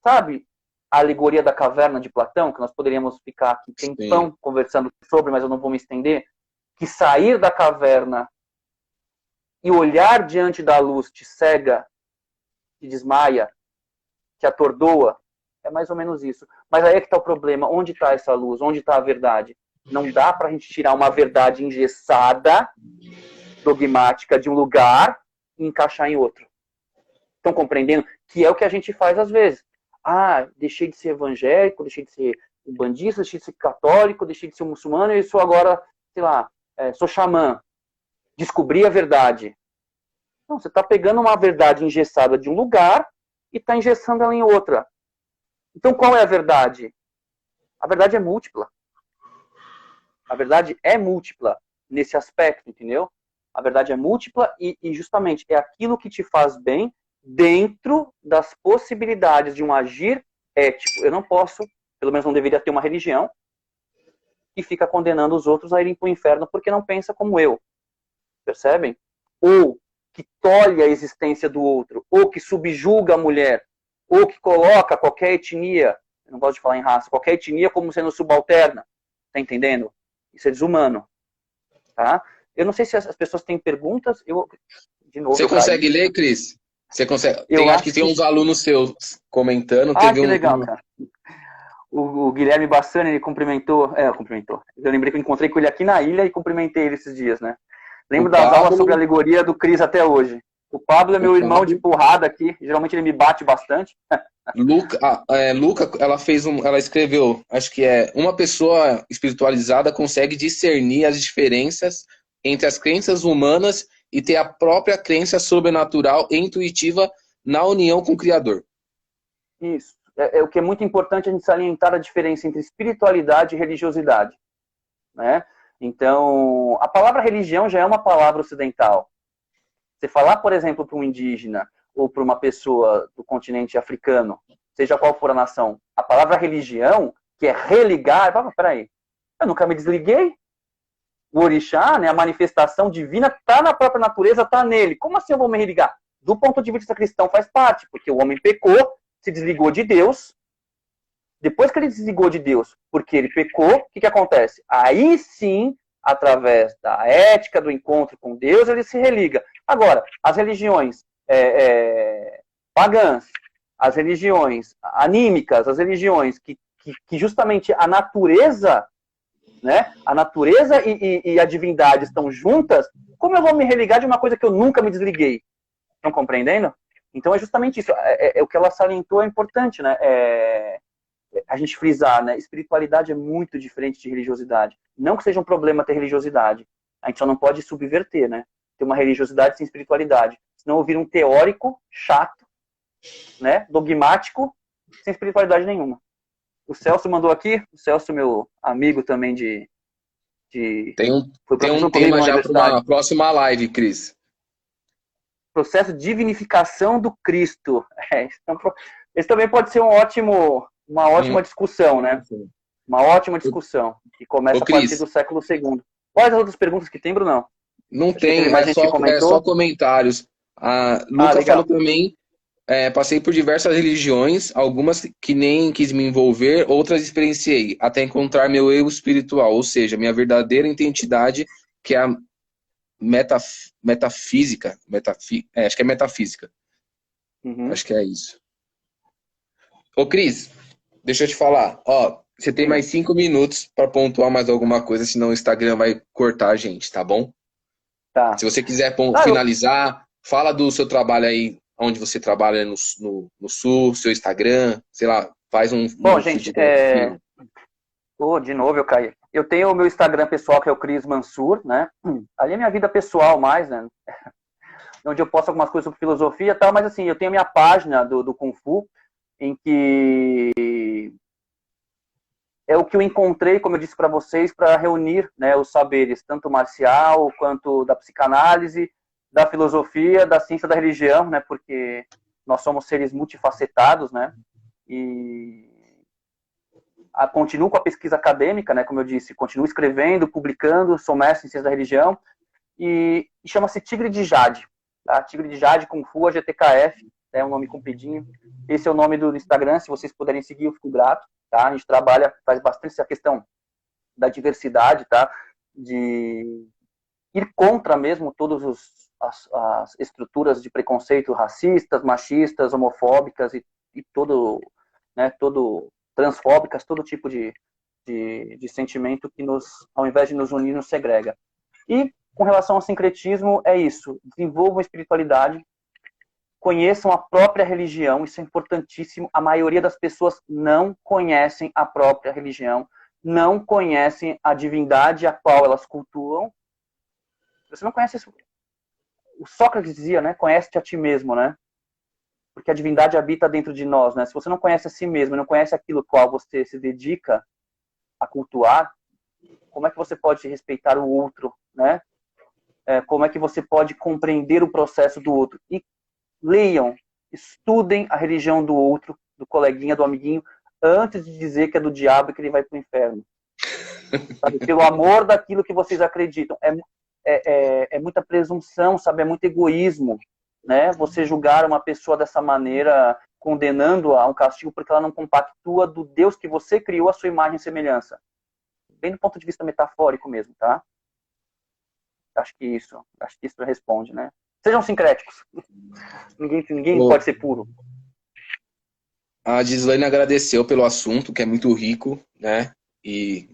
Sabe a alegoria da caverna de Platão, que nós poderíamos ficar aqui tempão Sim. conversando sobre, mas eu não vou me estender? Que sair da caverna e olhar diante da luz te cega, te desmaia, te atordoa. É mais ou menos isso. Mas aí é que está o problema. Onde está essa luz? Onde está a verdade? Não dá para a gente tirar uma verdade engessada, dogmática, de um lugar e encaixar em outro. Estão compreendendo? Que é o que a gente faz às vezes. Ah, deixei de ser evangélico, deixei de ser umbandista, deixei de ser católico, deixei de ser muçulmano e sou agora, sei lá, sou xamã. Descobri a verdade. Não, você está pegando uma verdade engessada de um lugar e está engessando ela em outra. Então qual é a verdade? A verdade é múltipla. A verdade é múltipla nesse aspecto, entendeu? A verdade é múltipla e justamente é aquilo que te faz bem dentro das possibilidades de um agir ético. Eu não posso, pelo menos não deveria ter uma religião que fica condenando os outros a irem para o inferno porque não pensa como eu. Percebem? Ou que tolhe a existência do outro, ou que subjuga a mulher, ou que coloca qualquer etnia, eu não gosto de falar em raça, qualquer etnia como sendo subalterna. Tá entendendo? Isso é desumano. Tá? Eu não sei se as pessoas têm perguntas. De novo, Você eu caí. consegue ler, Cris? Você consegue? Eu Acho que acho tem que... uns alunos seus comentando. Ah, Teve que legal, cara. O Guilherme Bassani, ele cumprimentou. Cumprimentou. Eu lembrei que eu encontrei com ele aqui na ilha e cumprimentei ele esses dias, né? o Lembro das aulas sobre a Pablo. alegoria do Cris até hoje. O Pablo é O meu irmão de Pablo. porrada aqui. Geralmente ele me bate bastante. Luca, ela escreveu, acho que uma pessoa espiritualizada consegue discernir as diferenças entre as crenças humanas e ter a própria crença sobrenatural e intuitiva na união com o Criador. Isso. É o que é muito importante a gente salientar a diferença entre espiritualidade e religiosidade, né? Então, a palavra religião já é uma palavra ocidental. Você falar, por exemplo, para um indígena ou para uma pessoa do continente africano, seja qual for a nação, a palavra religião, que é religar, peraí, eu nunca me desliguei. O orixá, né, a manifestação divina, está na própria natureza, está nele. Como assim eu vou me religar? Do ponto de vista cristão faz parte, porque o homem pecou, se desligou de Deus. Depois que ele desligou de Deus, porque ele pecou, o que acontece? Aí sim, através da ética, do encontro com Deus, ele se religa. Agora, as religiões pagãs, as religiões anímicas, as religiões que justamente a natureza, né, a natureza e a divindade estão juntas, como eu vou me religar de uma coisa que eu nunca me desliguei? Estão compreendendo? Então é justamente isso. O que ela salientou é importante, né? A gente frisar, né? Espiritualidade é muito diferente de religiosidade. Não que seja um problema ter religiosidade. A gente só não pode subverter, né? Ter uma religiosidade sem espiritualidade. Senão eu viro um teórico chato, né? Dogmático, sem espiritualidade nenhuma. O Celso mandou aqui. O Celso, meu amigo também foi Tem um professor comigo tema na já para universidade. uma próxima live, Cris. Processo de divinificação do Cristo. Esse também pode ser uma ótima discussão, né? Uma ótima discussão, que começa a partir Cris, do século II. Quais as outras perguntas que tem, Brunão? não Acho que teve tem, mais gente que é só comentou. comentários. A Luca falou Legal. também, passei por diversas religiões, algumas que nem quis me envolver, outras experienciei, até encontrar meu eu espiritual, ou seja, minha verdadeira identidade, que é a metafísica. Acho que é metafísica. Uhum. Acho que é isso. Ô, Cris, deixa eu te falar. Ó, você tem mais 5 minutos para pontuar mais alguma coisa, senão o Instagram vai cortar a gente, tá bom? Tá. Se você quiser finalizar, fala do seu trabalho aí, onde você trabalha no Sul, seu Instagram, sei lá, faz Bom, um gente, feedback. de novo eu caí. Eu tenho o meu Instagram pessoal, que é o Cris Mansur, né? Ali é minha vida pessoal mais, né? Onde eu posto algumas coisas sobre filosofia e tal, mas assim, eu tenho a minha página do Kung Fu, em que é o que eu encontrei, como eu disse para vocês, para reunir, né, os saberes, tanto marcial quanto da psicanálise, da filosofia, da ciência, da religião, né? Porque nós somos seres multifacetados, né? E continuo com a pesquisa acadêmica, né? Como eu disse, continuo escrevendo, publicando, sou mestre em ciência da religião e chama-se Tigre de Jade, tá? Tigre de Jade Kung Fu GTKF, é um nome compridinho. Esse é o nome do Instagram, se vocês puderem seguir, eu fico grato, tá? A gente trabalha, faz bastante essa questão da diversidade, tá? De ir contra mesmo todas as estruturas de preconceito racistas, machistas, homofóbicas e todo, né, todo transfóbicas, todo tipo de sentimento que ao invés de nos unir, nos segrega. E com relação ao sincretismo, é isso. Desenvolvam a espiritualidade, conheçam a própria religião, isso é importantíssimo. A maioria das pessoas não conhecem a própria religião, não conhecem a divindade a qual elas cultuam. Você não conhece isso. O Sócrates dizia, né? Conhece-te a ti mesmo, né? Porque a divindade habita dentro de nós, né? Se você não conhece a si mesmo, não conhece aquilo ao qual você se dedica a cultuar, como é que você pode respeitar o outro, né? Como é que você pode compreender o processo do outro? E leiam, estudem a religião do outro, do coleguinha, do amiguinho, antes de dizer que é do diabo e que ele vai para o inferno. Sabe? Pelo amor daquilo que vocês acreditam. É muita presunção, sabe? É muito egoísmo, né? Você julgar uma pessoa dessa maneira, condenando-a a um castigo porque ela não compactua do Deus que você criou a sua imagem e semelhança. Bem do ponto de vista metafórico mesmo, tá? Acho que isso responde, né? Sejam sincréticos. Ninguém pode ser puro. A Gislaine agradeceu pelo assunto, que é muito rico, né? E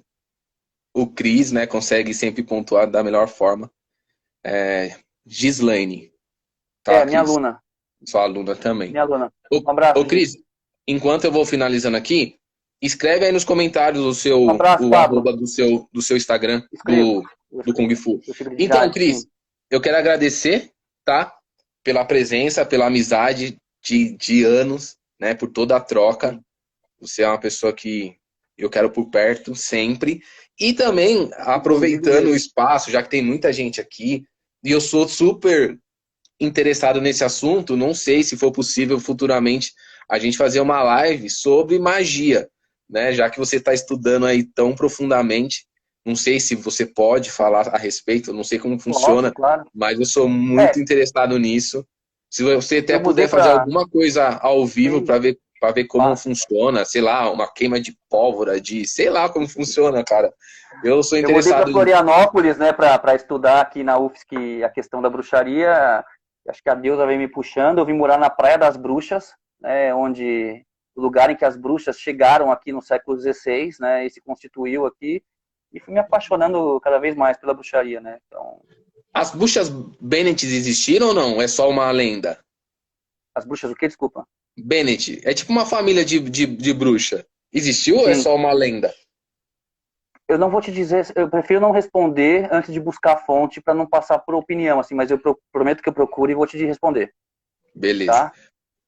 o Cris, né, consegue sempre pontuar da melhor forma. Gislaine. Tá, minha Cris? aluna. Sua aluna também. Minha aluna. Um abraço. Ô, Cris, enquanto eu vou finalizando aqui, escreve aí nos comentários o arroba do seu Instagram, do Kung Fu. Então, Cris, eu quero agradecer, tá? Pela presença, pela amizade de anos, né? Por toda a troca. Você é uma pessoa que eu quero por perto sempre. E também, aproveitando o espaço, já que tem muita gente aqui, e eu sou super interessado nesse assunto, não sei se for possível futuramente a gente fazer uma live sobre magia, né? Já que você está estudando aí tão profundamente, não sei se você pode falar a respeito, não sei como funciona, claro. Mas eu sou muito interessado nisso. Se você até puder fazer alguma coisa ao vivo para ver como funciona, sei lá, uma queima de pólvora, sei lá como funciona, cara. Eu sou interessado. Eu mudei para Florianópolis, né, para estudar aqui na UFSC a questão da bruxaria. Acho que a deusa veio me puxando. Eu vim morar na Praia das Bruxas, né, onde o lugar em que as bruxas chegaram aqui no século XVI, né, e se constituiu aqui. E fui me apaixonando cada vez mais pela bruxaria, né? Então... As bruxas Bennett existiram ou não? É só uma lenda? As bruxas o quê? Desculpa. Bennett. É tipo uma família de bruxa. Existiu ou é só uma lenda? Eu não vou te dizer, eu prefiro não responder antes de buscar a fonte para não passar por opinião, assim, mas eu prometo que eu procuro e vou te responder. Beleza. Tá?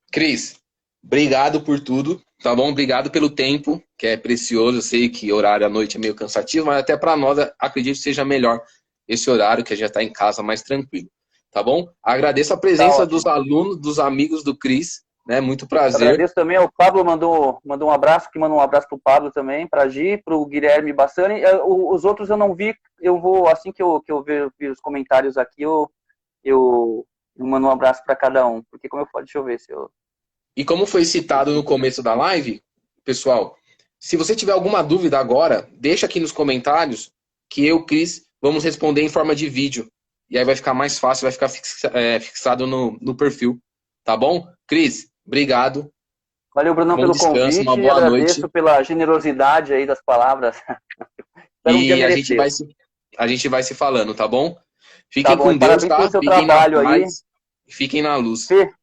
Cris, obrigado por tudo, tá bom? Obrigado pelo tempo, que é precioso. Eu sei que horário à noite é meio cansativo, mas até para nós, acredito que seja melhor esse horário, que a gente está em casa mais tranquilo, tá bom? Agradeço a presença dos alunos, dos amigos do Cris, né? Muito prazer. Agradeço também, o Pablo mandou um abraço, que mandou um abraço pro Pablo também, pra Gi, pro Guilherme Bassani. Os outros eu não vi, eu vou, assim que eu ver os comentários aqui, eu mando um abraço para cada um, porque como eu falei, deixa eu ver se eu... E como foi citado no começo da live, pessoal, se você tiver alguma dúvida agora, deixa aqui nos comentários que eu, Cris, vamos responder em forma de vídeo. E aí vai ficar mais fácil, vai ficar fixado no perfil. Tá bom? Cris, obrigado. Valeu, Brunão, pelo convite. Uma boa agradeço noite. Pela generosidade aí das palavras. E a gente vai se falando, tá bom? Fiquem com Deus, parabéns tá? pelo seu Fiquem trabalho na paz, aí. Fiquem na luz. Fê,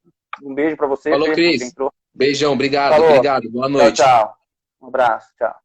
um beijo pra você. Falou, Fê, Cris. Beijão, obrigado, Falou. obrigado. Boa noite. Tchau, tchau. Um abraço, tchau.